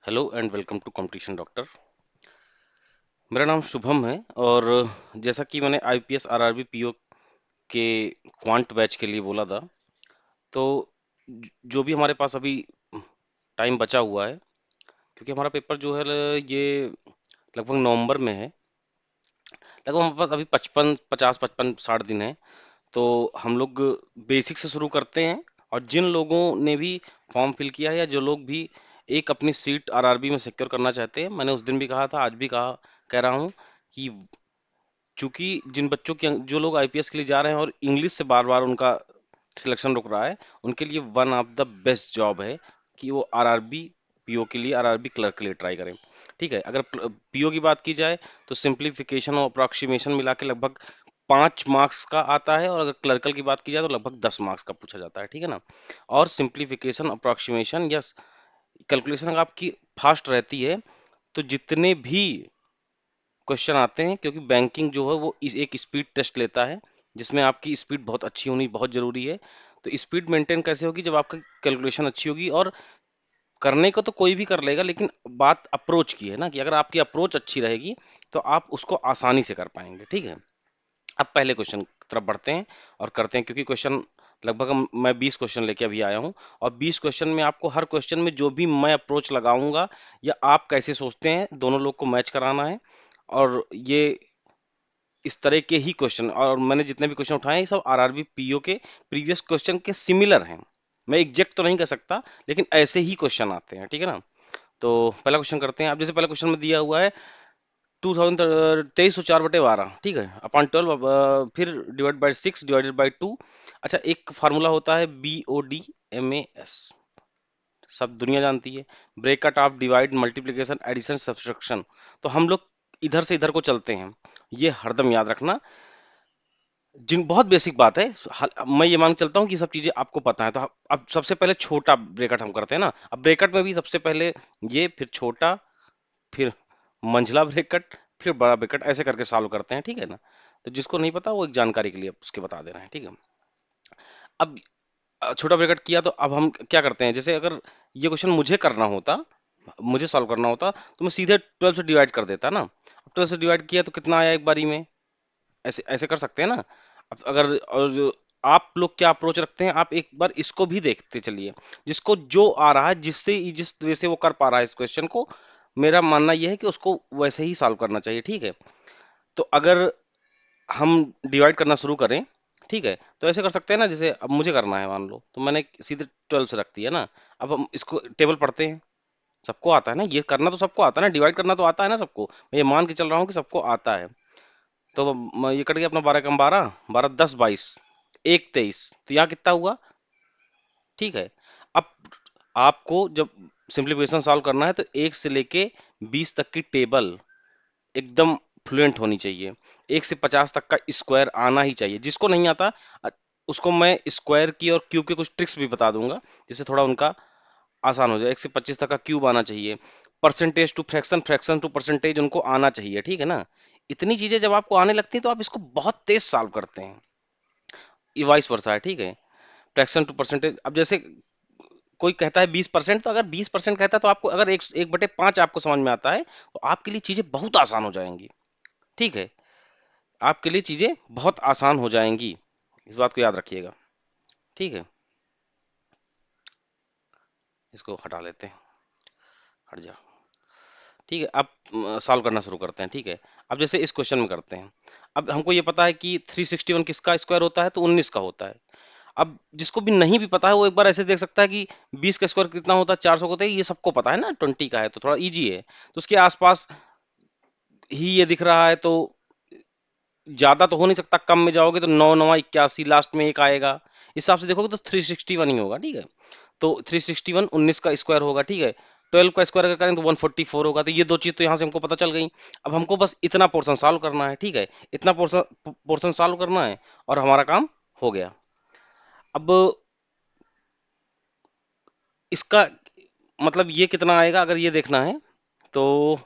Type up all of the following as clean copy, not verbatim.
Hello and welcome to competition doctor. मेरा नाम शुभम है और जैसा कि मैंने आईपीएस आरआरबी पीओ के क्वांट बैच के लिए बोला था, तो जो भी हमारे पास अभी टाइम बचा हुआ है, क्योंकि हमारा पेपर जो है ये लगभग नवंबर में है। लगभग हमारे पास अभी 55 50 55 60 दिन है। तो हम लोग बेसिक से शुरू करते हैं। और जिन लोगों ने भी फॉर्म फिल किया है या जो लोग भी एक अपनी सीट आरआरबी में सिक्योर करना चाहते हैं, मैंने उस दिन भी कहा था, आज भी कह रहा हूँ कि चूंकि जिन बच्चों की जो लोग आईपीएस के लिए जा रहे हैं और इंग्लिश से बार बार उनका सिलेक्शन रुक रहा है, उनके लिए one of the best job है कि वो आरआरबी पीओ के लिए, आरआरबी क्लर्क के लिए ट्राई करें। ठीक है, अगर पीओ की बात की जाए तो सिंप्लीफिकेशन और अप्रोक्सीमेशन मिला के लगभग 5 मार्क्स का आता है, और अगर क्लर्कल की बात की जाए तो लगभग 10 मार्क्स का पूछा जाता है। ठीक है ना। और सिंप्लीफिकेशन, अप्रोक्सीमेशन या कैलकुलेशन अगर आपकी फास्ट रहती है तो जितने भी क्वेश्चन आते हैं, क्योंकि बैंकिंग जो है वो एक स्पीड टेस्ट लेता है जिसमें आपकी स्पीड बहुत अच्छी होनी बहुत जरूरी है। तो स्पीड मेंटेन कैसे होगी? जब आपकी कैलकुलेशन अच्छी होगी। और करने को तो कोई भी कर लेगा, लेकिन बात अप्रोच की है ना, कि अगर आपकी अप्रोच अच्छी रहेगी तो आप उसको आसानी से कर पाएंगे। ठीक है। अब पहले क्वेश्चन की तरफ बढ़ते हैं और करते हैं, क्योंकि क्वेश्चन लगभग मैं 20 क्वेश्चन लेके अभी आया हूं। और 20 क्वेश्चन में आपको हर क्वेश्चन में जो भी मैं अप्रोच लगाऊंगा या आप कैसे सोचते हैं, दोनों लोग को मैच कराना है। और ये इस तरह के ही क्वेश्चन, और मैंने जितने भी क्वेश्चन उठाए हैं, ये सब आरआरबी पीओ के प्रीवियस क्वेश्चन के सिमिलर हैं। मैं एग्जैक्ट तो नहीं कह सकता, लेकिन ऐसे ही क्वेश्चन आते हैं। ठीक है ना। तो पहला क्वेश्चन करते हैं। अब जैसे पहला क्वेश्चन में दिया हुआ है 2304/12। ठीक है, अपॉन 12, फिर डिवाइड बाई 6 डिवाइडेड बाई 2। अच्छा, एक फार्मूला होता है BODMAS, सब दुनिया जानती है। Bracket of divide multiplication addition subtraction. तो हम लोग इधर से इधर को चलते हैं, ये हरदम याद रखना। जिन बहुत बेसिक बात है। मैं ये मांग चलता हूँ कि सब चीजें आपको पता है। तो अब सबसे पहले छोटा ब्रेकट हम करते हैं ना। अब ब्रेकट में भी सबसे पहले ये, फिर छोटा, फिर मंझला ब्रेकट, फिर बड़ा ब्रेकट, ऐसे करके सॉल्व करते हैं। ठीक है ना। तो जिसको नहीं पता वो एक जानकारी के लिए उसके बता दे रहे हैं। ठीक है। अब छोटा ब्रेकट किया, तो अब हम क्या करते हैं? जैसे अगर ये क्वेश्चन मुझे करना होता, मुझे सॉल्व करना होता, तो मैं सीधे 12 से डिवाइड कर देता ना। अब 12 से डिवाइड किया तो कितना आया एक बारी में? ऐसे ऐसे कर सकते हैं ना। अब अगर और आप लोग क्या अप्रोच रखते हैं, आप एक बार इसको भी देखते चलिए। जिसको जो आ रहा है, जिस वे से वो कर पा रहा है इस क्वेश्चन को, मेरा मानना यह है कि उसको वैसे ही सॉल्व करना चाहिए। ठीक है। तो अगर हम डिवाइड करना शुरू करें, ठीक है, तो ऐसे कर सकते हैं ना। जैसे अब मुझे करना है, मान लो, तो मैंने सीधे 12 से रख दिया ना। अब हम इसको टेबल पढ़ते हैं। सबको आता है ना, ये करना तो सबको आता है ना, डिवाइड करना तो आता है ना सबको। मैं ये मान के चल रहा हूँ कि सबको आता है। तो ये कट गया अपना, 12 कम 12, 12 10 22, 1 23। तो यहाँ कितना हुआ? ठीक है। अब आपको जब सिंप्लीफिकेशन सॉल्व करना है, तो 1 से लेके 20 तक की टेबल एकदम फ्लुएंट होनी चाहिए। 1 से 50 तक का स्क्वायर आना ही चाहिए। जिसको नहीं आता, अ, उसको मैं स्क्वायर की और क्यूब के कुछ ट्रिक्स भी बता दूंगा, जिससे थोड़ा उनका आसान हो जाए। 1 से 25 तक का क्यूब आना चाहिए। Percentage to fraction, fraction to percentage उनको आना चाहिए। ठीक है ना। इतनी चीजें जब आपको आने लगती हैं, तो आप इसको बहुत तेज सॉल्व करते हैं। ये वाइस वर्सा है। ठीक है। फ्रैक्शन टू परसेंटेज, अब जैसे कोई कहता है 20%, तो अगर 20% कहता है, तो आपको अगर 1/5 आपको समझ में आता है, तो आपके लिए चीजें बहुत आसान हो जाएंगी। ठीक है। आपके लिए चीजें बहुत आसान हो जाएंगी, इस बात को याद रखिएगा। ठीक है। इसको हटा लेते हैं, हट जा। ठीक है। अब सॉल्व करना शुरू करते हैं। ठीक है। अब जैसे इस क्वेश्चन में करते हैं। अब हमको ये पता है कि 361 किसका स्क्वायर होता है? तो 19 का होता है। अब जिसको भी नहीं भी पता है, वो एक बार ऐसे देख सकता है कि 20 का स्क्वायर कितना होता है? 400 होता है। ये सबको पता है ना, 20 का है तो थोड़ा इजी है। तो उसके आसपास ही ये दिख रहा है, तो ज्यादा तो हो नहीं सकता। कम में जाओगे तो 9 9 81, लास्ट में एक आएगा। इस हिसाब से देखोगे तो 361 ही होगा। ठीक है। तो 361 19 का स्क्वायर होगा। ठीक है। 12 का स्क्वायर अगर करें तो 144 होगा। तो ये दो चीज तो यहाँ से हमको पता चल गई। अब हमको बस इतना पोर्शन सॉल्व करना है। ठीक है। इतना पोर्शन पोर्शन सॉल्व करना है और हमारा काम हो गया। अब इसका मतलब ये कितना आएगा, अगर ये देखना है, तो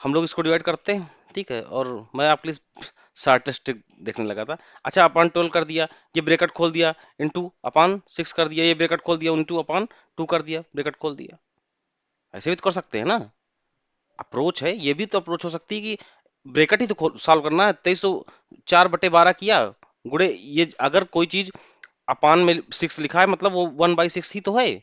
हम लोग इसको डिवाइड करते हैं। ठीक है। और मैं आपके लिए सार्टिस्टिक देखने लगा था। अच्छा, अपॉन 12 कर दिया, ये ब्रैकेट खोल दिया, इनटू अपॉन 6 कर दिया, ये ब्रैकेट खोल दिया, इनटू अपॉन 2 कर दिया, ब्रैकेट खोल दिया। ऐसे भी तो कर सकते हैं ना, अप्रोच है, ये भी तो अप्रोच हो सकती है कि ब्रैकेट ही तो सॉल्व करना है। 2304/12 किया गुड़े, ये अगर कोई चीज अपान में 6 लिखा है मतलब वो 1/6 ही तो है।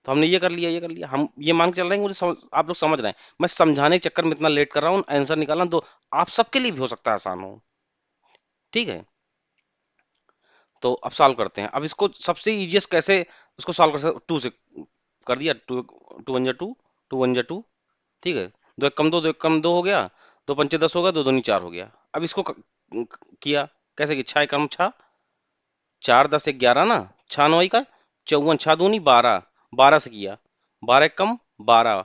तो हमने ये कर लिया, ये कर लिया, हम ये मान के चल रहे हैं, मुझे आप लोग समझ रहे हैं। मैं समझाने के चक्कर में इतना लेट कर रहा हूँ, आंसर निकालना तो आप सबके लिए भी हो सकता है आसान हो। ठीक है, तो अब सॉल्व करते हैं। अब इसको सबसे इजीएस्ट कैसे इसको सॉल्व कर सकते, 2 से कर दिया, 2 2 1 2, 2 1 2। ठीक है, 2 एक कम 2, 2 एक कम 2 हो गया, 2 पंचे 10 हो गया, 2 दूनी 4 हो गया। अब इसको किया कैसे कि 6 एकम 6, 4 10 एक 11 ना, 6 9 का 54, 6 दूनी 12, 12 से किया, 12 एक कम 12,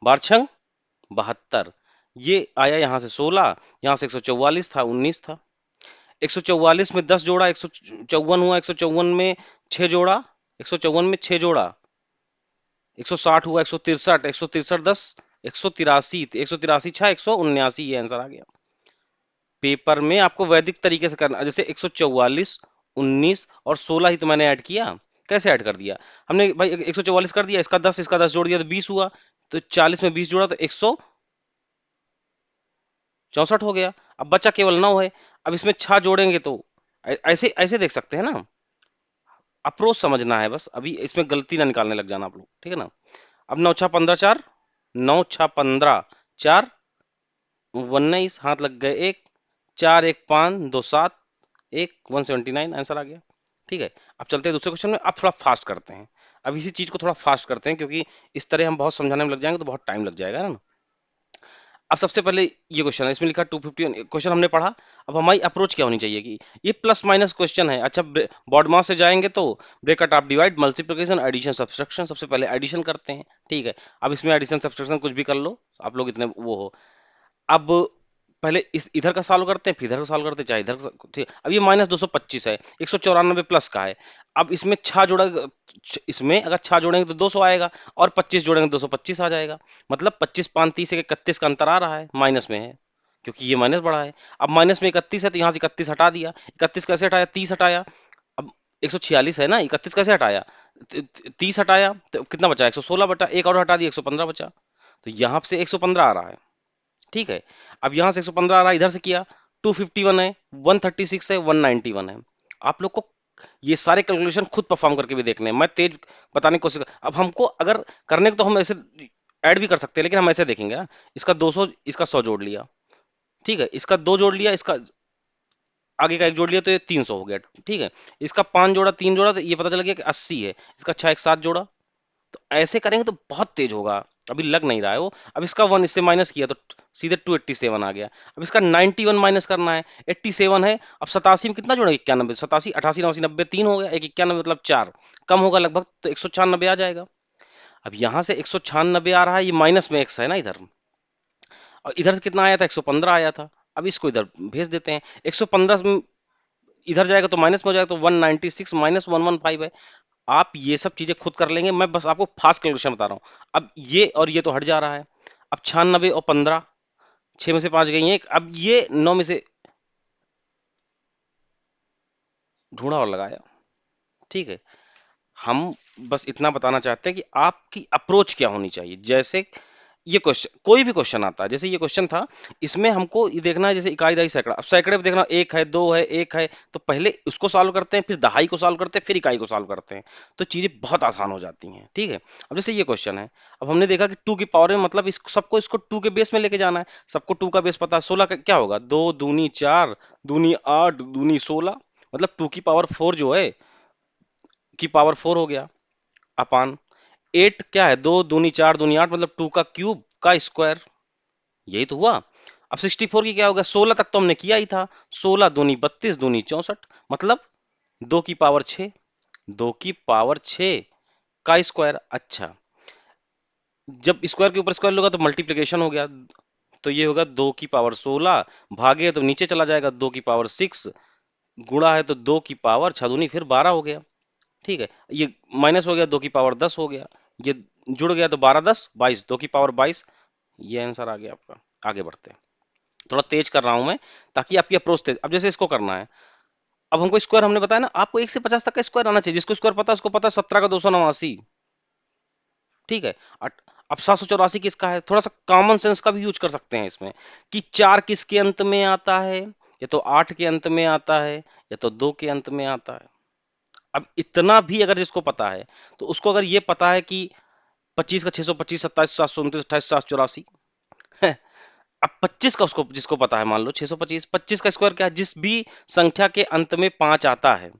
12 छंग 72। ये आया यहाँ से 16, यहाँ से 144 था, 19 था। 144 में 10 जोड़ा 154 हुआ, 154 में 6 जोड़ा, 154 में 6 जोड़ा 160 हुआ, 163, 163 10, 183, 183 6, 179, ये आंसर आ गया। पेपर में आपको वैदिक तरीके से करना, जैसे 144, 19 और 16 ही तो मैंने ऐड किया। कैसे ऐड कर दिया हमने भाई, 144 कर दिया, इसका 10 जोड़ दिया तो 20 हुआ, तो 40 में 20 जोड़ा तो 164 हो गया। अब बचा केवल 9 है, अब इसमें 6 जोड़ेंगे तो ऐसे ऐसे देख सकते हैं ना, अप्रोच समझना है बस, अभी इसमें गलती ना निकालने लग जाना आप लोग, ठीक है ना। अब 9 6 15 4, 9 6 15 4, 19 हाथ लग गए, एक 4 1 5 2 7, एक 179 आंसर आ गया। ठीक है, अब चलते हैं दूसरे क्वेश्चन में। अब थोड़ा फास्ट करते हैं, अब इसी चीज को थोड़ा फास्ट करते हैं, क्योंकि इस तरह हम बहुत समझाने में लग जाएंगे तो बहुत टाइम लग जाएगा ना। अब सबसे पहले ये क्वेश्चन है, इसमें लिखा 250 क्वेश्चन हमने पढ़ा। अब हमारी अप्रोच क्या होनी चाहिए कि ये प्लस माइनस क्वेश्चन है। अच्छा, बॉड मास से जाएंगे तो bracket of divide, multiplication, addition, subtraction. सबसे पहले एडिशन करते हैं, ठीक है। अब इसमें एडिशन सब्सट्रैक्शन कुछ भी कर लो, आप लोग इतने वो हो। अब पहले इस इधर का सॉल्व करते हैं, फिर इधर का सॉल्व करते हैं, चाहे इधर का ठीक। अब ये -225 है, 194 प्लस का है। अब इसमें छह जोड़ा, इसमें अगर छह जोड़ेंगे तो 200 आएगा, और 25 जोड़ेंगे तो 225 आ जाएगा। मतलब 25 5 30 से 31 का अंतर आ रहा है, माइनस में है, क्योंकि ये माइनस बढ़ा है। अब माइनस में 31 है तो यहाँ से 31 हटा दिया, 31 कैसे हटाया, 30 हटाया। अब 146 है ना, 31 कैसे हटाया, 30 हटाया तो कितना बचा, 116 बटा, एक और हटा दिया, 115 बचा। तो यहाँ से 115 आ रहा है, ठीक है। अब यहां से 115 आ रहा है, इधर से किया 251 है, 136 है, 191 है। आप लोग को ये सारे कैलकुलेशन खुद परफॉर्म करके भी देखने हैं, मैं तेज बताने की कोशिश कर। अब हमको अगर करने को तो हम ऐसे ऐड भी कर सकते हैं, लेकिन हम ऐसे देखेंगे ना, इसका 200, इसका 100 जोड़ लिया, ठीक है, इसका 2 जोड़ लिया, इसका आगे का 1 जोड़ लिया तो ये 300 हो गया, ठीक है। इसका 5 जोड़ा, 3 जोड़ा तो ये पता चल गया कि 80 है। इसका 6 एक 7 जोड़ा, तो ऐसे करेंगे तो बहुत तेज होगा। अभी लग नहीं रहा है वो। अब इसका 1 इससे माइनस किया तो सीधे 287 आ गया। अब इसका 91 माइनस करना है, 87 है। अब 87 में कितना जोड़ेंगे, 91, 87 88 89 90, 3 हो गया, एक 91 मतलब 4 कम होगा लगभग, तो 196 आ जाएगा। अब यहां से 196 आ रहा है, ये माइनस में x है ना इधर, और इधर से कितना आया था, 115 आया था। अब इसको इधर भेज देते हैं, 115 इधर जाएगा तो माइनस में हो जाएगा, तो 196 माइनस 115 है। आप ये सब चीजें खुद कर लेंगे, मैं बस आपको फास्ट कैलकुलेशन बता रहा हूँ। अब ये और ये तो हट जा रहा है। अब 96 और 15, 6 में से 5 गई एक, अब ये 9 में से ढूंढा और लगाया, ठीक है। हम बस इतना बताना चाहते हैं कि आपकी अप्रोच क्या होनी चाहिए। जैसे ये क्वेश्चन, कोई भी क्वेश्चन आता है, जैसे ये क्वेश्चन था, इसमें हमको ये देखना है, जैसे इकाई दहाई सैकड़ा। अब सैकड़े में देखना, एक है, दो है, एक है, तो पहले उसको सॉल्व करते हैं, फिर दहाई को सॉल्व करते हैं, फिर इकाई को सॉल्व करते हैं, तो चीजें बहुत आसान हो जाती हैं, ठीक है। अब जैसे ये क्वेश्चन है, अब हमने देखा कि 2 की पावर में मतलब इस सबको इसको 2 के बेस में लेके जाना है। सबको 2 का बेस पता है, 16 का क्या होगा, 2 दूनी 4, दूनी 8, दूनी 16, मतलब 2 की पावर 4 जो है, की पावर 4 हो गया, अपान 8 क्या है, 2 दूनी 4 दूनी 8, मतलब 2 का क्यूब का स्क्वायर, यही तो हुआ। अब 64 की क्या होगा, 16 तक तो हमने किया ही था, 16 दूनी 32 दूनी 64, मतलब 2 की पावर 6, 2 की पावर 6 का स्क्वायर। अच्छा, जब स्क्वायर के ऊपर स्क्वायर होगा तो मल्टीप्लिकेशन हो गया, तो ये होगा 2 की पावर 16, भागे तो नीचे चला जाएगा, 2 की पावर 6, गुणा है तो 2 की पावर 6 दूनी फिर 12 हो गया, ठीक है। ये माइनस हो गया, 2 की पावर 10 हो गया, ये जुड़ गया तो 12 10 22, 2 की पावर 22, ये आंसर आ गया आपका। आगे बढ़ते हैं। थोड़ा तेज कर रहा हूं मैं ताकि आपकी अप्रोच तेज। अब जैसे इसको करना है, अब हमको स्क्वायर हमने बताया ना, आपको 1 से 50 तक का स्क्वायर आना चाहिए। जिसको स्क्वायर पता है उसको पता है 17 का 289, ठीक है। अब 784 किसका है, थोड़ा सा कॉमन सेंस का भी यूज कर सकते हैं इसमें कि 4 किसके अंत में आता है, या तो 8 के अंत में आता है, या तो 2 के अंत में आता है। अब इतना भी अगर जिसको पता है, तो उसको अगर ये पता है कि 25 का 625, 27, 729, 28, 784, अब 25 का उसको जिसको पता है, मान लो 625, 25 का स्क्वायर क्या है, जिस भी संख्या के अंत में 5 आता है,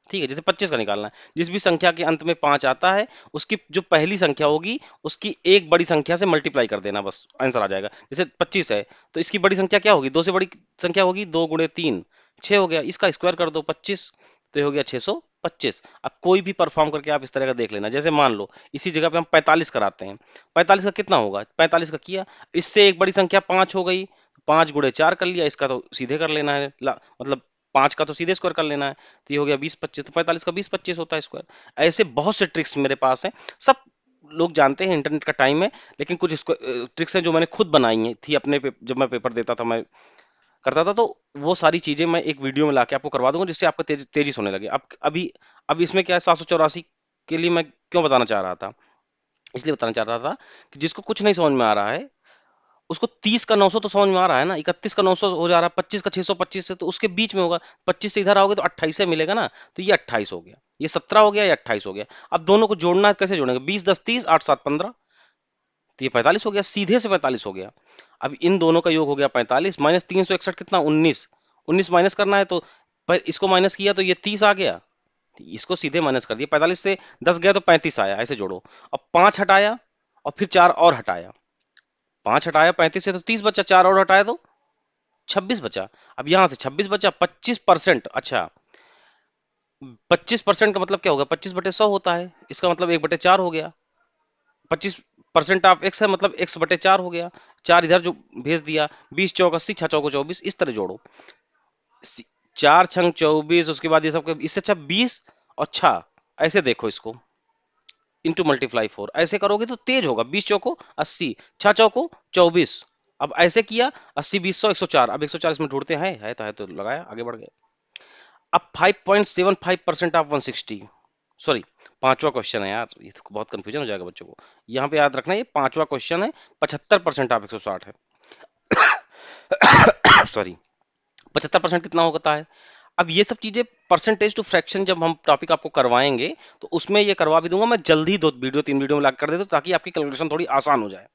ठीक है। जैसे 25 का निकालना है, जिस भी संख्या के अंत में 5 आता है, उसकी जो पहली संख्या होगी उसकी एक बड़ी संख्या से मल्टीप्लाई कर देना, बस आंसर आ जाएगा। जैसे 25 है तो इसकी बड़ी संख्या क्या होगी, 2 से बड़ी संख्या होगी, 2 गुणे 3 6 हो गया, इसका स्क्वायर कर दो 25, तो ये हो गया 625। अब कोई भी परफॉर्म करके आप इस तरह का देख लेना। जैसे मान लो इसी जगह पे हम 45 कराते हैं, 45 का कितना होगा, 45 का किया, इससे एक बड़ी संख्या 5 हो गई, 5 गुणे 4 कर लिया, इसका तो सीधे कर लेना है, मतलब 5 का तो सीधे स्क्वायर कर लेना है, तो ये हो गया 20 25, तो 45 का 20 25 होता है स्क्वायर। ऐसे बहुत से ट्रिक्स मेरे पास हैं, सब लोग जानते हैं, इंटरनेट का टाइम है, लेकिन कुछ इसको ट्रिक्स हैं जो मैंने खुद बनाई हैं थी अपने पे, जब मैं पेपर देता था, मैं करता था, तो वो सारी चीजें मैं एक वीडियो में लाके आपको करवा दूंगा, जिससे आपका तेजी से होने लगे। अब इसमें क्या है, 784 के लिए मैं क्यों बताना चाह रहा था, इसलिए बताना चाह रहा था कि जिसको कुछ नहीं समझ में आ रहा है, उसको 30 का 900 तो समझ में आ रहा है ना, 31 का 900 हो जा रहा है, 25 का 625 से, तो उसके बीच में होगा। 25 से इधर आओगे तो 28 से मिलेगा ना, तो ये 28 हो गया, ये 17 हो गया, ये 28 हो गया। अब दोनों को जोड़ना है, कैसे जोड़ेंगे, 20 10 30, 8 7 15, तो ये 45 हो गया, सीधे से 45 हो गया। अब इन दोनों का योग हो गया 45, माइनस 361 कितना, 19, 19 माइनस करना है, तो पर इसको माइनस किया तो ये 30 आ गया, इसको सीधे माइनस कर दिया, 45 से 10 गया तो 35 आया, ऐसे जोड़ो। अब 5 हटाया और फिर 4 और हटाया, 5 हटाया 35 से तो 30 बचा, 4 और हटाया तो 26 बचा। अब यहां से 26 बचा, 25%, अच्छा 25% का मतलब क्या होगा, 25/100 होता है, इसका मतलब 1/4 हो गया। 25% ऑफ एक्स है, मतलब x/4 हो गया, 4 इधर जो भेज दिया, 20 चौक 80, 6 चौको 24, इस तरह जोड़ो। 4 6 24, उसके बाद ये सब इससे अच्छा 20 और 6, ऐसे देखो इसको, इंटू मल्टीप्लाई 4, ऐसे करोगे तो तेज होगा। 20 चौको 80, 6 चौको 24, अब ऐसे किया, 80 20 100 104, अब 104 इसमें ढूंढते हैं, है तो लगाया, आगे बढ़ गए। अब 5.75% ऑफ 160, सॉरी, पांचवा क्वेश्चन है यार, ये तो बहुत कंफ्यूजन हो जाएगा बच्चों को, यहाँ पे याद रखना ये पांचवा क्वेश्चन है। 75% ऑफ 160 है, सॉरी, 75% कितना होता है। अब ये सब चीजें परसेंटेज टू फ्रैक्शन जब हम टॉपिक आपको करवाएंगे, तो उसमें ये करवा भी दूंगा मैं जल्दी, 2 वीडियो 3 वीडियो में लाके कर देता हूं, ताकि आपकी कैलकुलेशन थोड़ी आसान हो जाए।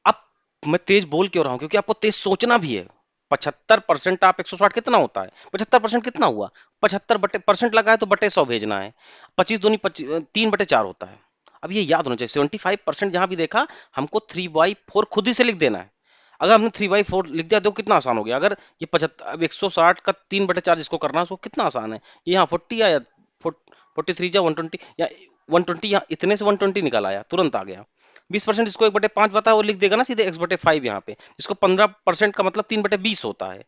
अब मैं तेज बोल क्यों रहा हूं, क्योंकि आपको तेज सोचना भी है। 75% आप 160 कितना होता है, 75% कितना हुआ, 75% लगा है तो बटे 100 भेजना है, 25 दूनी 3/4 होता है। अब ये याद होना चाहिए, 75% जहां भी देखा, हमको 3/4 खुद ही से लिख देना है। अगर हमने 3/4 लिख दिया तो कितना आसान हो गया। अगर ये 75, अब 160 का 3/4 जिसको करना है उसको कितना आसान है, ये यहाँ 40 आया, 43 जा 120, या 120, यहाँ इतने से 120 निकल आया, तुरंत आ गया। 20% इसको 1/5 बता, वो लिख देगा ना सीधे x/5 यहाँ पे, जिसको 15% का मतलब 3/20 होता है।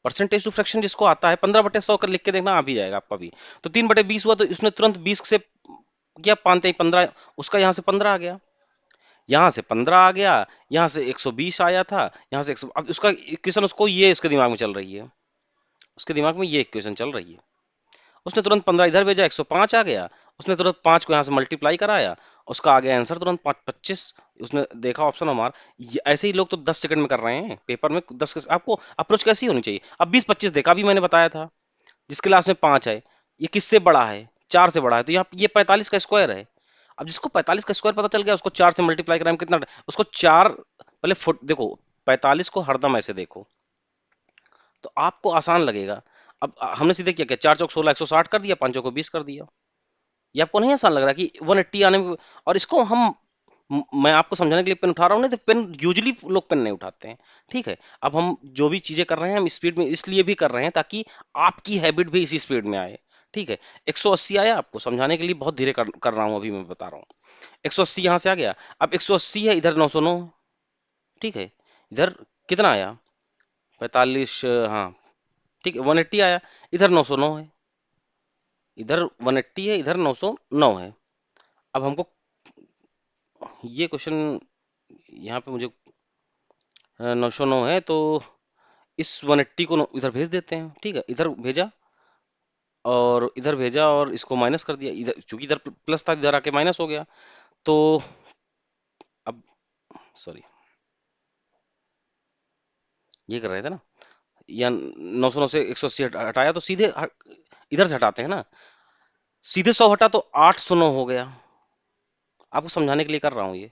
परसेंटेज टू फ्रैक्शन जिसको आता है, 15/100 कर लिख के देखना, आ भी जाएगा आपका भी। तो 3/20 हुआ, तो इसने तुरंत 20 से किया, 5 15, उसका यहाँ से 15 आ गया, यहाँ से 15 आ गया, यहाँ से 120 आया था, यहाँ से 100, अब उसका इक्वेशन उसको ये इसके दिमाग में चल रही है, उसके दिमाग में ये इक्वेशन चल रही है। उसने तुरंत 15 इधर भेजा, 105 आ गया, उसने तुरंत 5 को यहाँ से मल्टीप्लाई कराया, उसका आ गया आंसर तुरंत 25। उसने देखा ऑप्शन हमारा, ऐसे ही लोग तो 10 सेकंड में कर रहे हैं पेपर में, 10 आपको अप्रोच कैसी होनी चाहिए। अब 20 25 देखा, अभी मैंने बताया था, जिसके लास्ट में 5 है, ये किससे बड़ा है, 4 से बड़ा है, तो यहाँ ये 45 का स्क्वायर है। अब जिसको 45 का स्क्वायर पता चल गया, उसको 4 से मल्टीप्लाई कराएं कितना, उसको 4 पहले फुट देखो, 45 को हरदम ऐसे देखो, तो आपको आसान लगेगा। अब हमने सीधे क्या किया, 4 चौक 16, 160 कर दिया, 5 चौको 20 कर दिया। ये आपको नहीं आसान लग रहा कि 180 आने में, और इसको हम मैं आपको समझाने के लिए पेन उठा रहा हूँ, नहीं तो पेन यूजुअली लोग पेन नहीं उठाते हैं, ठीक है। अब हम जो भी चीजें कर रहे हैं, हम स्पीड में इसलिए भी कर रहे हैं ताकि आपकी हैबिट भी इसी स्पीड में आए, ठीक है। 180 आया, आपको समझाने के लिए बहुत धीरे कर रहा हूँ, अभी मैं बता रहा हूँ। 180 यहाँ से आ गया, अब 180 है, इधर 909, ठीक है, इधर कितना आया, 45, हाँ ठीक है, 180 आया, इधर 909 है, इधर 180 है, इधर 909 है। अब हमको ये क्वेश्चन यहाँ पे मुझे 909 है तो इस 180 को इधर भेज देते हैं, ठीक है, इधर भेजा और इधर भेजा और इसको माइनस कर दिया, इधर क्योंकि इधर प्लस था इधर आके माइनस हो गया। तो अब सॉरी, ये कर रहे थे ना, या 909 से 180 हटाया तो सीधे इधर से हटाते हैं ना, सीधे 100 हटा तो 809 हो गया। आपको समझाने के लिए कर रहा हूँ ये,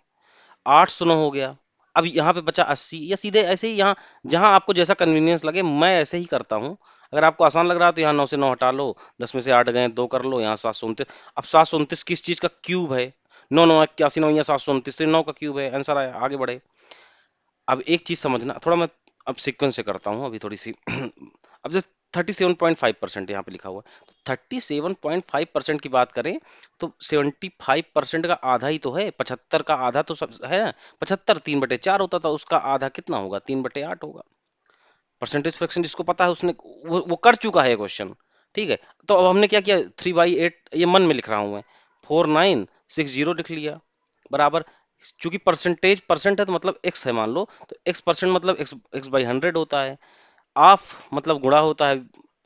809 हो गया। अब यहाँ पे बचा 80, या सीधे ऐसे ही यहाँ जहाँ आपको जैसा कन्वीनियंस लगे मैं ऐसे ही करता हूँ। अगर आपको आसान लग रहा है तो यहाँ 9 से 9 हटा लो, 10 में से 8 गए 2 कर लो, यहाँ 729। अब 729 किस चीज का क्यूब है? 9 9 81 9 या 729, तो 9 का क्यूब है, आंसर आया। आगे बढ़े। अब एक चीज समझना थोड़ा, मैं अब सीक्वेंस से करता हूँ अभी थोड़ी सी। अब जैसे 37.5% यहाँ पे लिखा हुआ है, तो 37.5% की बात करें तो 75% का आधा ही तो है, 75 का आधा तो सब है ना। 75 3/4 होता था, उसका आधा कितना होगा? 3/8 होगा। परसेंटेज फ्रैक्शन जिसको पता है उसने वो कर चुका है क्वेश्चन, ठीक है। तो अब हमने क्या किया, 3/8 ये मन में लिख रहा हूं मैं, 4960 लिख लिया, बराबर। चूंकि परसेंटेज परसेंट है तो मतलब एक्स है मान लो, तो एक्स परसेंट मतलब एक्स एक्स बाई 100 होता है। ऑफ मतलब गुणा होता है,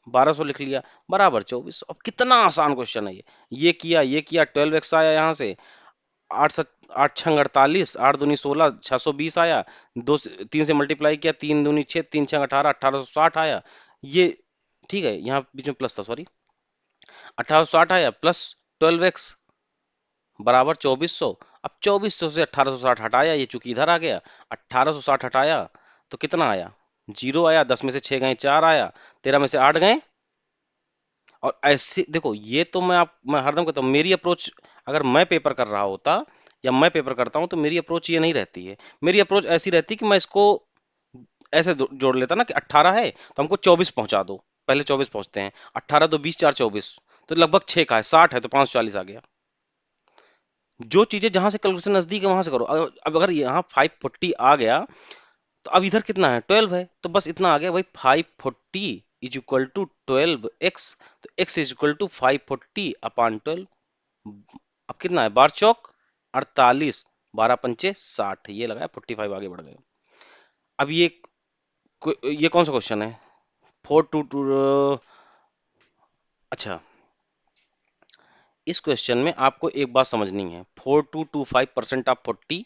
1200 लिख लिया, बराबर 2400। अब कितना आसान क्वेश्चन है ये किया 12x आया यहाँ से, 8 छंग 48, 8 दूनी 16, 620 आया। तीन से मल्टीप्लाई किया, 3 दूनी 6, 3 छंग 18, 1860 आया। ये ठीक है, यहाँ बीच में प्लस था, सॉरी। 1860 आया प्लस 12x बराबर 2400। अब 2400 से 1860 हटाया, ये चूंकि इधर आ गया, 1860 हटाया तो कितना आया? जीरो आया। 10 में से 6 गए 4 आया, 13 में से 8 गए। और ऐसे देखो, ये तो मैं हरदम कहता हूँ, मेरी अप्रोच अगर मैं पेपर कर रहा होता या मैं पेपर करता हूँ तो मेरी अप्रोच ये नहीं रहती है। मेरी अप्रोच ऐसी रहती कि मैं इसको ऐसे जोड़ लेता ना कि 18 है तो हमको 24 पहुंचा दो, पहले 24 पहुंचते हैं। 18 2 20 4 24, तो लगभग 6 का है, 60 है तो 540 आ गया। जो चीजें जहां से कैलकुलेशन नजदीक है वहां से करो। अब अगर यहाँ 540 आ गया तो अब इधर कितना है? 12 है, तो बस इतना आ गया भाई, 540 इज इक्वल टू 12x। तो x is equal to 540 upon 12। अब कितना है? बार चौक 48, 12 पंचे 60, ये लगाया 45, आगे बढ़ गए। अब ये कौन सा क्वेश्चन है? 422। अच्छा, इस क्वेश्चन में आपको एक बात समझनी है, 4225% ऑफ 40,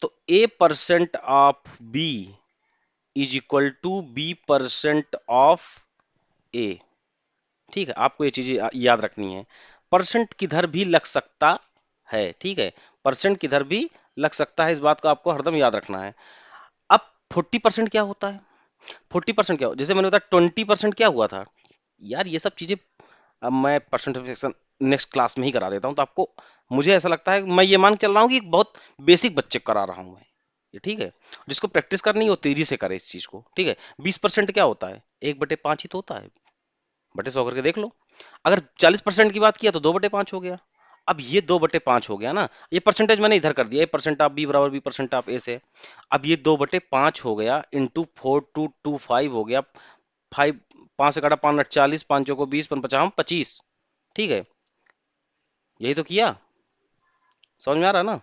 तो a percent of b is equal to b percent of a। ठीक है, आपको ये चीजें याद रखनी है। परसेंट किधर भी लग सकता है, ठीक है, परसेंट किधर भी लग सकता है, इस बात को आपको हरदम याद रखना है। अब 40% क्या होता है? 40% क्या हो, जैसे मैंने बताया 20% क्या हुआ था यार, ये सब चीजें अब मैं परसेंटेज नेक्स्ट क्लास में ही करा देता हूँ, तो आपको, मुझे ऐसा लगता है मैं ये मान के चल रहा हूँ कि बहुत बेसिक बच्चे को करा रहा हूँ मैं ये, ठीक है। जिसको प्रैक्टिस करनी हो तेजी से करे इस चीज को, ठीक है। 20% क्या होता है? 1/5 ही तो होता है, बटे 100 करके देख लो। अगर 40% की बात किया तो 2/5 हो गया। अब ये 2/5 हो गया ना, ये परसेंटेज मैंने इधर कर दिया, ये परसेंट ऑफ बी बराबर बी परसेंट ऑफ ए से। अब ये 2/5 हो गया इंटू 4225 हो गया। 5, 5 से काटा 5 40, 5 को 20, 5 हम 25, ठीक है। यही तो किया, समझ में आ रहा ना?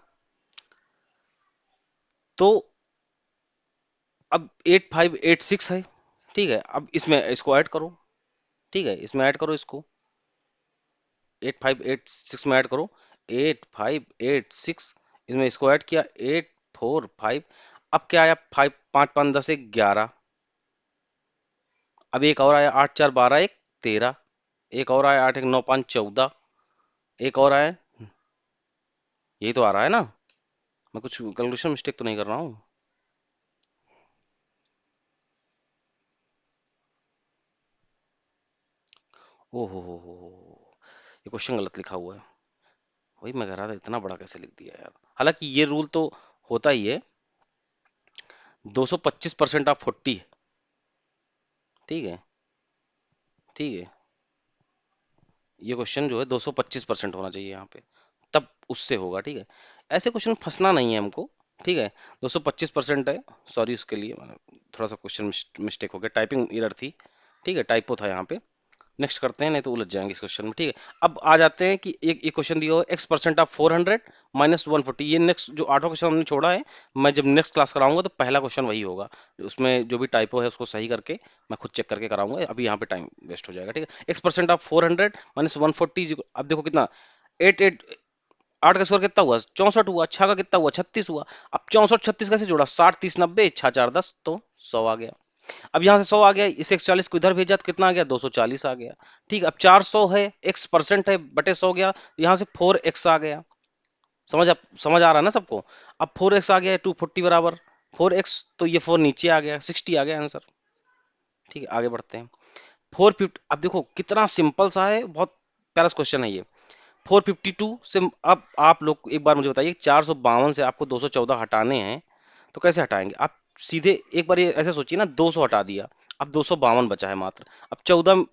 तो अब 8586 है, ठीक है। अब इसमें इसको ऐड करो, ठीक है, इसमें ऐड करो इसको, 8586 में ऐड करो, 8586, इसमें इसको ऐड किया 845। अब क्या आया? 5 5 5 10 11। अब एक और आया 8 4 12 1 13। एक और आया 8 1 9 5 14। एक और आया, यही तो आ रहा है ना? मैं कुछ कैलकुलेशन मिस्टेक तो नहीं कर रहा हूँ? ओ ये क्वेश्चन गलत लिखा हुआ है। वही मैं कह रहा था, इतना बड़ा कैसे लिख दिया यार। हालांकि ये रूल तो होता ही है, 225% ऑफ 40, ठीक है, ठीक है। ये क्वेश्चन जो है 225% होना चाहिए यहाँ पे, तब उससे होगा, ठीक है। ऐसे क्वेश्चन फंसना नहीं है हमको, ठीक है। 225% है, सॉरी उसके लिए, थोड़ा सा क्वेश्चन मिस्टेक हो गया, टाइपिंग एरर थी, ठीक है, टाइपो था यहाँ पे। नेक्स्ट करते हैं, नहीं तो उलझ जाएंगे इस क्वेश्चन में। ठीक है, अब आ जाते हैं कि एक क्वेश्चन दिया हो एक्स परसेंट ऑफ 400 माइनस 140। ये नेक्स्ट जो आठवां क्वेश्चन हमने छोड़ा है, मैं जब नेक्स्ट क्लास कराऊंगा तो पहला क्वेश्चन वही होगा। उसमें जो भी टाइपो है उसको सही करके मैं खुद चेक करके कराऊंगा, अभी यहाँ पे टाइम वेस्ट हो जाएगा। ठीक है, एक्स परसेंट ऑफ 400 माइनस 140। अब देखो कितना, एट एट, 8 का स्क्वायर कितना हुआ, 64 हुआ। 6 का कितना हुआ, 36 हुआ। अब 64 36 कैसे जोड़ा, 60 30 90, 6 4 10, तो 100 आ गया। अब यहाँ से 100 आ गया, इसे 140 को इधर भेजा तो कितना आ गया, 240 आ गया। ठीक है, अब 400 है, एक्स परसेंट है, बटे 100 गया, यहाँ से 4x आ गया। समझ आ रहा है ना सबको। अब 4x आ गया है 240 बराबर 4x, तो ये 4 नीचे आ गया, 60 आ गया आंसर। ठीक है, आगे बढ़ते हैं। 450, अब देखो कितना सिंपल सा है, बहुत प्यारा क्वेश्चन है ये। 452 से, अब आप लोग एक बार मुझे बताइए, 452 से आपको 214 हटाने हैं, तो कैसे हटाएंगे आप। सीधे एक बार ये ऐसे सोचिए ना, 200 हटा दिया, अब 252 बचा है मात्र। अब 14,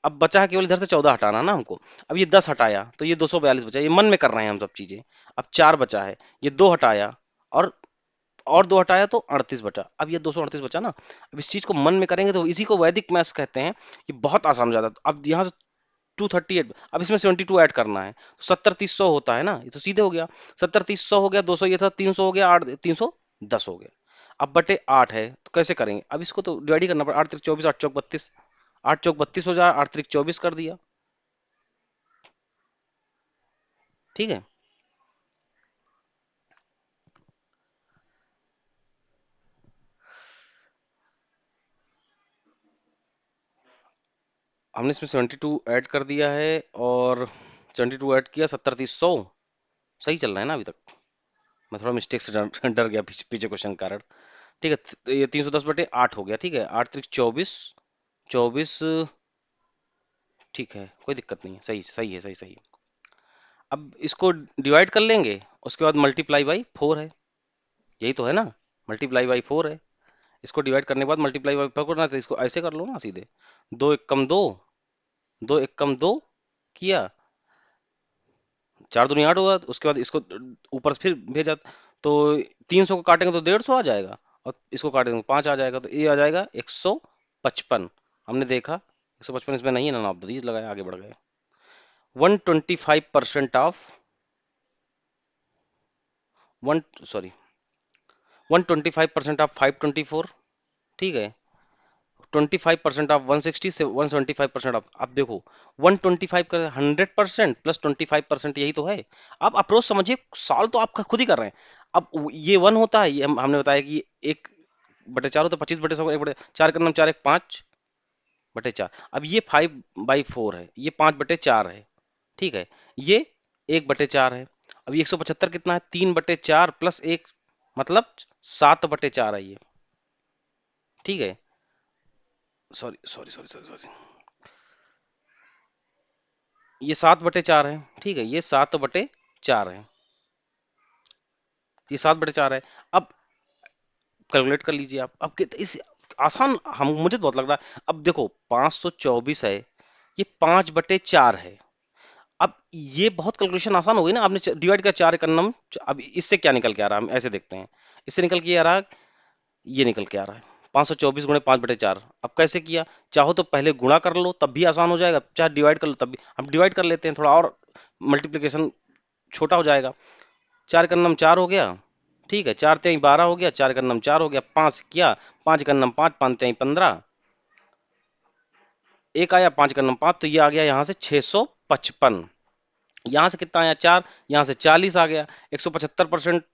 अब बचा है केवल इधर से 14 हटाना ना हमको। अब ये 10 हटाया तो ये 242 बचा, ये मन में कर रहे हैं हम सब चीजें। अब 4 बचा है, ये 2 हटाया, और 2 हटाया तो 38 बचा। अब ये 238 बचा ना, अब इस चीज को मन में करेंगे तो इसी को वैदिक मैथ्स कहते हैं। ये बहुत आसान हो जाता है। अब यहाँ से 238, अब इसमें 72 ऐड करना है, तो 70 30 100 होता है ना, ये तो सीधे हो गया। 70 30 100 हो गया, 200 ये था, 300 हो गया, 8 310 हो गया। अब बटे 8 है तो कैसे करेंगे, अब इसको तो डिवाइड ही करना पड़ा। 8 3 24, 8 चौक 32, 8 चौक 32 हो जाए, 8 3 24 कर दिया। ठीक है, हमने इसमें 72 ऐड कर दिया है, और 72 ऐड किया, 70 30 100 सही चल रहा है ना अभी तक। मैं थोड़ा मिस्टेक से डर गया पीछे पीछे क्वेश्चन के कारण। ठीक है, तो ये 310 बटे 8 हो गया। ठीक है, 8 3 24, 24, ठीक है, कोई दिक्कत नहीं है, सही सही है, सही सही है। अब इसको डिवाइड कर लेंगे, उसके बाद मल्टीप्लाई बाई 4 है, यही तो है ना, मल्टीप्लाई बाई 4 है। इसको डिवाइड करने के बाद मल्टीप्लाई बाई 4 करना, तो इसको ऐसे कर लो ना सीधे, 2 एक कम 2, 2 एक कम 2 किया, 4 दूनी 8 होगा, तो उसके बाद इसको ऊपर से फिर भेजा, तो 300 को काटेंगे तो 150 आ जाएगा, और इसको काटेंगे तो 5 आ जाएगा, तो ये आ जाएगा 155। हमने देखा 155 इसमें नहीं है ना, नाप दो दीजिए, लगाया, आगे बढ़ गए। 125% ऑफ वन, सॉरी 125% ऑफ 524। ठीक है, 25% ऑफ 160 से 175% ऑफ। अब देखो 125 का 100% प्लस 25% यही तो है। आप अप्रोच समझिए, सॉल्व तो आपका खुद ही कर रहे हैं। अब ये 1 होता है, ये हमने बताया कि एक बटे 4 होता है, 25 बटे 100, 1 बटे 4 का नाम 4 एक 5 बटे 4। अब ये 5/4 है, ये 5 बटे 4 है। ठीक है, ये 1 बटे 4 है। अब ये 175 कितना है, 3 बटे 4 प्लस 1, मतलब 7 बटे 4 है ये। ठीक है, sorry sorry sorry sorry sorry, ये 7/4 है। ठीक है, ये 7/4 है, ये 7/4 है। अब कैलकुलेट कर लीजिए आप, अब इस आसान, हम मुझे तो बहुत लग रहा है। अब देखो 524 है, ये 5/4 है। अब ये बहुत कैलकुलेशन आसान हो गई ना, आपने डिवाइड किया 4 एकन्नम। अब इससे क्या निकल के आ रहा है, हम ऐसे देखते हैं। इससे निकल के आ रहा है, ये निकल के आ रहा है 524 गुणे 5/4। अब कैसे किया, चाहो तो पहले गुणा कर लो तब भी आसान हो जाएगा, चाहे डिवाइड कर लो तब भी। हम डिवाइड कर लेते हैं, थोड़ा और मल्टीप्लिकेशन छोटा हो जाएगा। 4 का नम 4 हो गया। ठीक है, 4 तेई 12 हो गया, 4 का नम 4 हो गया, 5 किया, 5 का नम 5, 5 तेई 15, एक आया, 5 का नम 5, तो ये आ गया यहाँ से 655। यहाँ से कितना आया, 4, यहाँ से 40 आ गया। 175%,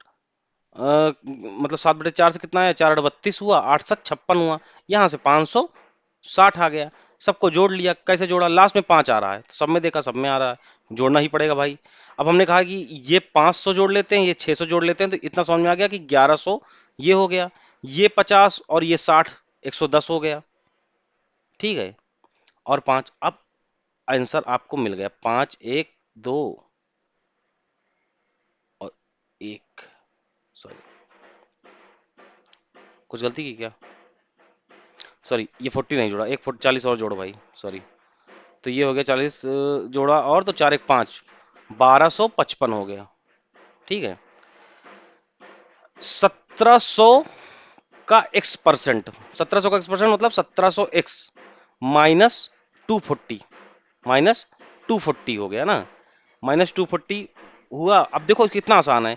मतलब 7/4 से कितना आया, 4 32 हुआ, 8 7 56 हुआ। यहाँ से 560 आ गया। सबको जोड़ लिया, कैसे जोड़ा, लास्ट में 5 आ रहा है, तो सब में देखा, सब में आ रहा है, जोड़ना ही पड़ेगा भाई। अब हमने कहा कि ये 500 जोड़ लेते हैं, ये 600 जोड़ लेते हैं, तो इतना समझ में आ गया कि 1100 ये हो गया, ये 50 और ये 60, 110 हो गया। ठीक है, और 5, अब आंसर आपको मिल गया 5 1 2 और 1। सॉरी, कुछ गलती की क्या, सॉरी, ये 40 नहीं जोड़ा, एक 40 और जोड़ो भाई, सॉरी। तो ये हो गया 40, जोड़ा और, तो 4 1 5, 1255 हो गया। ठीक है, 1700 का x परसेंट, 1700 का x परसेंट मतलब 1700 x माइनस 240 माइनस 240 हो गया ना, माइनस 240 हुआ। अब देखो कितना आसान है।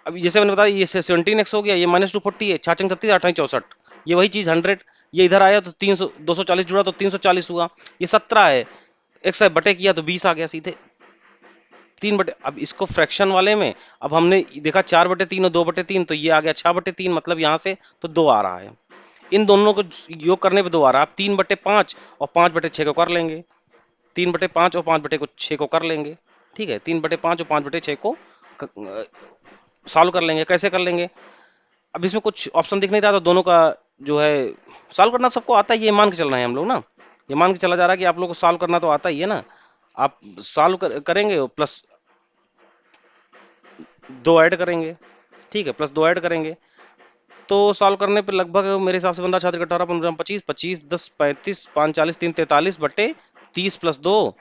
अब जैसे मैंने बताया ये 17x हो गया, ये -240 है, छाछंग 36 28 64, ये वही चीज 100, ये इधर आया तो 300 240 जुड़ा तो 340 हुआ, ये 17 है, एक से बटे किया तो 20 आ गया सीधे 3 बटे। अब इसको फ्रैक्शन वाले में अब हमने देखा 4/3 और 2/3, तो ये आ गया 6/3, मतलब यहाँ से तो 2 आ रहा है, इन दोनों को योग करने पे 2 आ रहा है। आप 3/5 और 5/6 को कर लेंगे, 3/5 और 5/6 को कर लेंगे, ठीक है, 3/5 और 5/6 को सॉल्व कर लेंगे। कैसे कर लेंगे, अब इसमें कुछ ऑप्शन दिख नहीं रहा, तो दोनों का जो है सॉल्व करना सबको आता ही है, ये मान के चल रहे हैं हम लोग ना, ये मान के चला जा रहा है कि आप लोग को सॉल्व करना तो आता ही है ना। आप सॉल्व करेंगे प्लस 2 ऐड करेंगे, ठीक है, प्लस 2 ऐड करेंगे, तो सॉल्व करने पे लगभग मेरे हिसाब से बंदा 4 18 15 25 25 10 35 5 40 3 43 बटे 30 प्लस 2,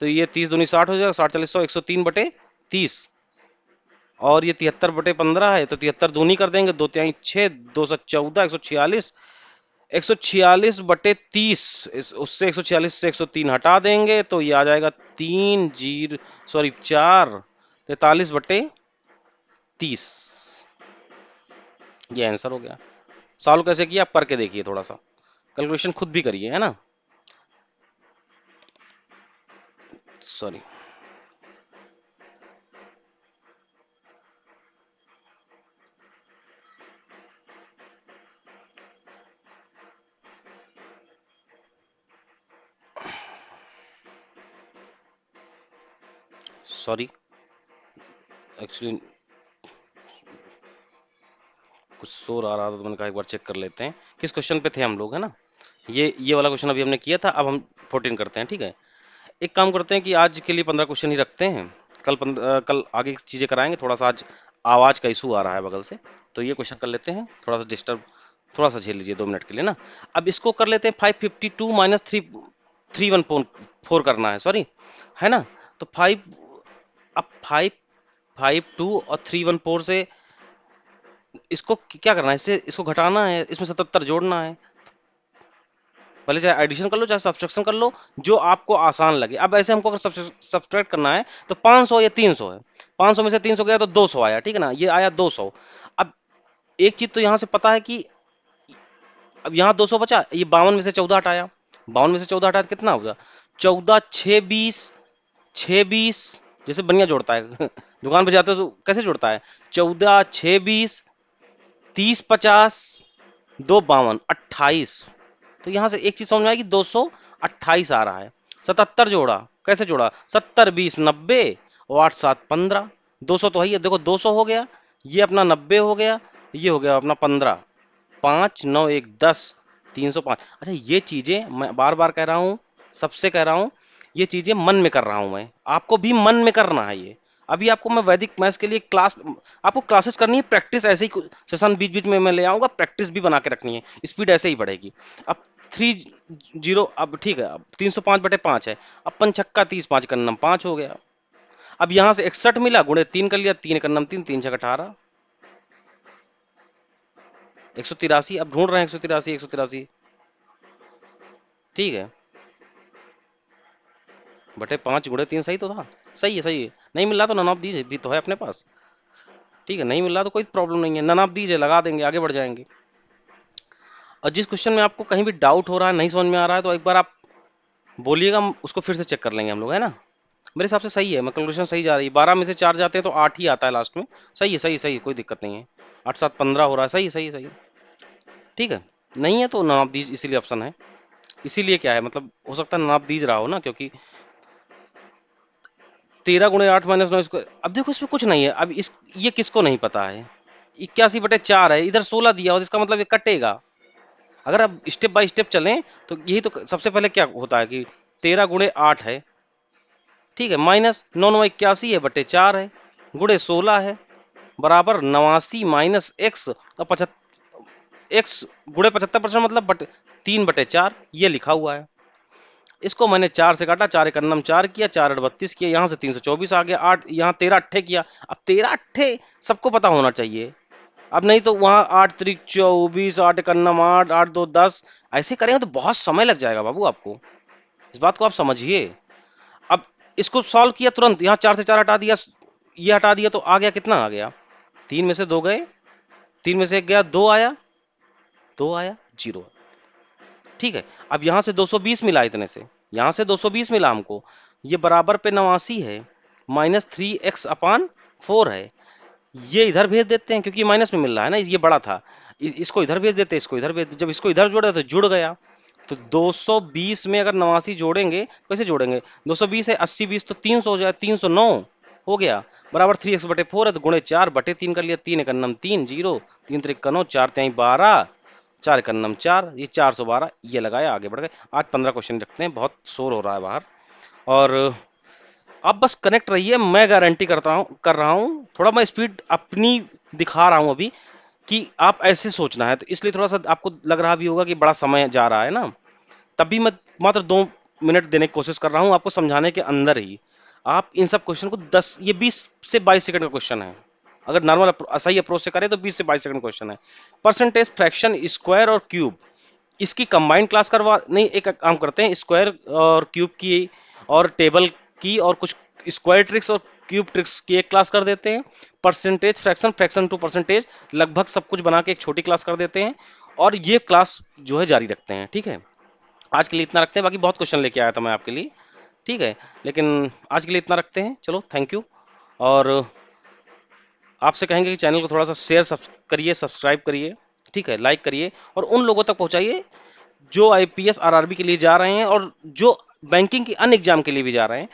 तो ये 30 दूनी 60 हो जाएगा, 60 40 100 103 बटे 30, और ये 73/15 है, तो 73 दूनी कर देंगे, 2 तिहाई 6 214 146 146/30, उससे 146 से 103 हटा देंगे तो ये आ जाएगा 4 43/30, ये आंसर हो गया। सॉल्व कैसे किया आप करके देखिए, थोड़ा सा कैलकुलेशन खुद भी करिए, है ना। सॉरी, सॉरी, एक्चुअली कुछ शोर आ रहा था तो मैंने कहा एक बार चेक कर लेते हैं किस क्वेश्चन पे थे हम लोग, है ना। ये वाला क्वेश्चन अभी हमने किया था, अब हम 14 करते हैं, ठीक है। एक काम करते हैं कि आज के लिए 15 क्वेश्चन ही रखते हैं, कल आगे की चीजें कराएंगे। थोड़ा सा आज आवाज का इशू आ रहा है बगल से, तो ये क्वेश्चन कर लेते हैं, थोड़ा सा डिस्टर्ब, थोड़ा सा झेल लीजिए 2 मिनट के लिए ना। अब इसको कर लेते हैं 552 माइनस 314 करना है, सॉरी, है ना। तो 5, अब 552 और 314 से इसको क्या करना है, इससे इसको घटाना है, इसमें 77 जोड़ना है। भले चाहे एडिशन कर लो चाहे सब्सट्रैक्शन कर लो, जो आपको आसान लगे। अब ऐसे हमको अगर सब्सट्रैक्ट करना है तो 500 या 300 है, 500 में से 300 गया तो 200 आया, ठीक है ना, ये आया 200। अब एक चीज तो यहाँ से पता है कि अब यहाँ 200 बचा, ये 52 में से 14 हटाया, 52 में से 14 हटाया तो कितना होगा, 14 6 20, 6 20, जैसे बनिया जोड़ता है दुकान पे जाते हो तो कैसे जोड़ता है, 14 6 20 30 50 2 52 28, तो यहां से एक चीज समझ में आएगी, 228 आ रहा है। 77 जोड़ा, कैसे जोड़ा, 70 20 90 और 8 7 15, 200 तो है ही है, देखो 200 हो गया, ये अपना 90 हो गया, ये हो गया अपना 15, 5 9 1 10 305। अच्छा ये चीजें मैं बार बार कह रहा हूँ, सबसे कह रहा हूँ, ये चीजें मन में कर रहा हूँ मैं, आपको भी मन में करना है ये। अभी आपको मैं वैदिक मैथ्स के लिए क्लास, आपको क्लासेस करनी है, प्रैक्टिस ऐसे ही सेशन बीच बीच में मैं ले आऊंगा, प्रैक्टिस भी बना के रखनी है, स्पीड ऐसे ही बढ़ेगी। अब 30, अब ठीक है, अब 305/5 है, अब 5 छक्का 30 5 का नम 5 हो गया। अब यहाँ से 61 मिला, गुणे 3 कर लिया, 3 का नम 3 3 छक 18, 183। अब ढूंढ रहे हैं 183 183, ठीक है, बटे 5 गुणे 3 सही तो था, सही है सही है, नहीं मिल रहा तो नन ऑफ दीजिए, भी तो है अपने पास, ठीक है, नहीं मिल रहा तो कोई प्रॉब्लम नहीं है, नन ऑफ दीजिए, लगा देंगे, आगे बढ़ जाएंगे। और जिस क्वेश्चन में आपको कहीं भी डाउट हो रहा है, नहीं समझ में आ रहा है, तो एक बार आप बोलिएगा, उसको फिर से चेक कर लेंगे हम लोग, है ना। मेरे हिसाब से सही है, मैं कैलकुलेशन सही जा रही है, 12 में से 4 जाते हैं तो 8 ही आता है लास्ट में, सही है सही सही, कोई दिक्कत नहीं है, 8 7 15 हो रहा है, सही सही सही, ठीक है। नहीं है तो नाप दीज, इसीलिए ऑप्शन है, इसीलिए क्या है, मतलब हो सकता है नाप दीज रहा हो ना, क्योंकि 13 गुणे 8 माइनस 9 इसको, अब देखो इसमें कुछ नहीं है, अब इस ये किसको नहीं पता है, 81/4 है, इधर 16 दिया हो, इसका मतलब ये कटेगा। अगर आप स्टेप बाय स्टेप चलें तो यही तो सबसे पहले क्या होता है कि 13 गुणे 8 है, ठीक है, माइनस 9 9 81 है, बटे 4 है, गुणे 16 है, बराबर 89 माइनस एक्स और 75, एक्स गुणे 75% मतलब 3/4, ये लिखा हुआ है। इसको मैंने 4 से काटा, 4 एकन्नम 4 किया, 4 32 किया, यहाँ से 324 आ गया, 8 यहाँ 13 अट्ठे किया। अब 13 अट्ठे सबको पता होना चाहिए, अब नहीं तो वहां 8 त्रिक 24, 8 एकन्नम 8, 8 2 10, ऐसे करेंगे तो बहुत समय लग जाएगा बाबू आपको, इस बात को आप समझिए। अब इसको सॉल्व किया तुरंत, यहाँ 4 से 4 हटा दिया, ये हटा दिया, तो आ गया कितना आ गया, 3 में से 2 गए, 3 में से 1 गया, 2 आया, 2 आया, 0। ठीक है, अब यहाँ से 220 मिला, इतने से यहाँ से 220 मिला हमको, ये बराबर पे 89 है, माइनस 3x/4 है। ये इधर भेज देते हैं क्योंकि ये माइनस में मिल रहा है ना, ये बड़ा था। इसको इधर भेज देते, इसको इधर भेज देते। जब इसको इधर जोड़ा तो जुड़ गया। तो 220 में अगर 89 जोड़ेंगे, कैसे जोड़ेंगे, 220 है, 80 20 तो 300 हो जाए, 309 हो गया, बराबर 3x/4 है, तो गुणे 4/3 कर लिया, 3 एकन्नम 3 0, 3 त्रिक 9, 4 त्याई 12, 4 एकन्नम 4, ये 412, ये लगाया, आगे बढ़ गए। आज 15 क्वेश्चन रखते हैं, बहुत शोर हो रहा है बाहर। और आप बस कनेक्ट रहिए, मैं गारंटी कर रहा हूँ, थोड़ा मैं स्पीड अपनी दिखा रहा हूँ अभी, कि आप ऐसे सोचना है, तो इसलिए थोड़ा सा आपको लग रहा भी होगा कि बड़ा समय जा रहा है ना, तभी मैं मात्र 2 मिनट देने की कोशिश कर रहा हूँ आपको समझाने के अंदर ही। आप इन सब क्वेश्चन को 10, ये 20 से 22 सेकंड का क्वेश्चन है, अगर नॉर्मल सही अप्रोच से करें तो 20 से 22 सेकंड क्वेश्चन है। परसेंटेज, फ्रैक्शन, स्क्वायर और क्यूब, इसकी कंबाइंड क्लास करवा नहीं, एक काम करते हैं, स्क्वायर और क्यूब की और टेबल की और कुछ स्क्वायर ट्रिक्स और क्यूब ट्रिक्स की एक क्लास कर देते हैं। Percentage, fraction, fraction to percentage, लगभग सब कुछ बना के एक छोटी क्लास कर देते हैं, और ये क्लास जो है जारी रखते हैं। ठीक है, आज के लिए इतना रखते हैं, बाकी बहुत क्वेश्चन लेके आया था मैं आपके लिए। ठीक है, लेकिन आज के लिए इतना रखते हैं, चलो थैंक यू। और आपसे कहेंगे कि चैनल को थोड़ा सा शेयर करिए, सब्सक्राइब करिए, ठीक है, लाइक करिए, और उन लोगों तक पहुंचाइए जो आईपीएस आरआरबी के लिए जा रहे हैं और जो बैंकिंग की अन्य एग्जाम के लिए भी जा रहे हैं।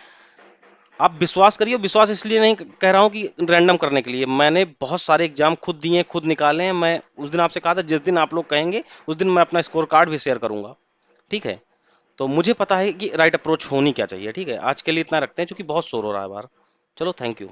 आप विश्वास करिए, विश्वास इसलिए नहीं कह रहा हूं कि रैंडम करने के लिए, मैंने बहुत सारे एग्जाम खुद दिए, खुद निकाले हैं। मैं उस दिन आपसे कहा था, जिस दिन आप लोग कहेंगे उस दिन मैं अपना स्कोर कार्ड भी शेयर करूंगा। ठीक है, तो मुझे पता है कि राइट अप्रोच होनी क्या चाहिए। ठीक है, आज के लिए इतना रखते हैं क्योंकि बहुत शोर हो रहा है बाहर। चलो थैंक यू।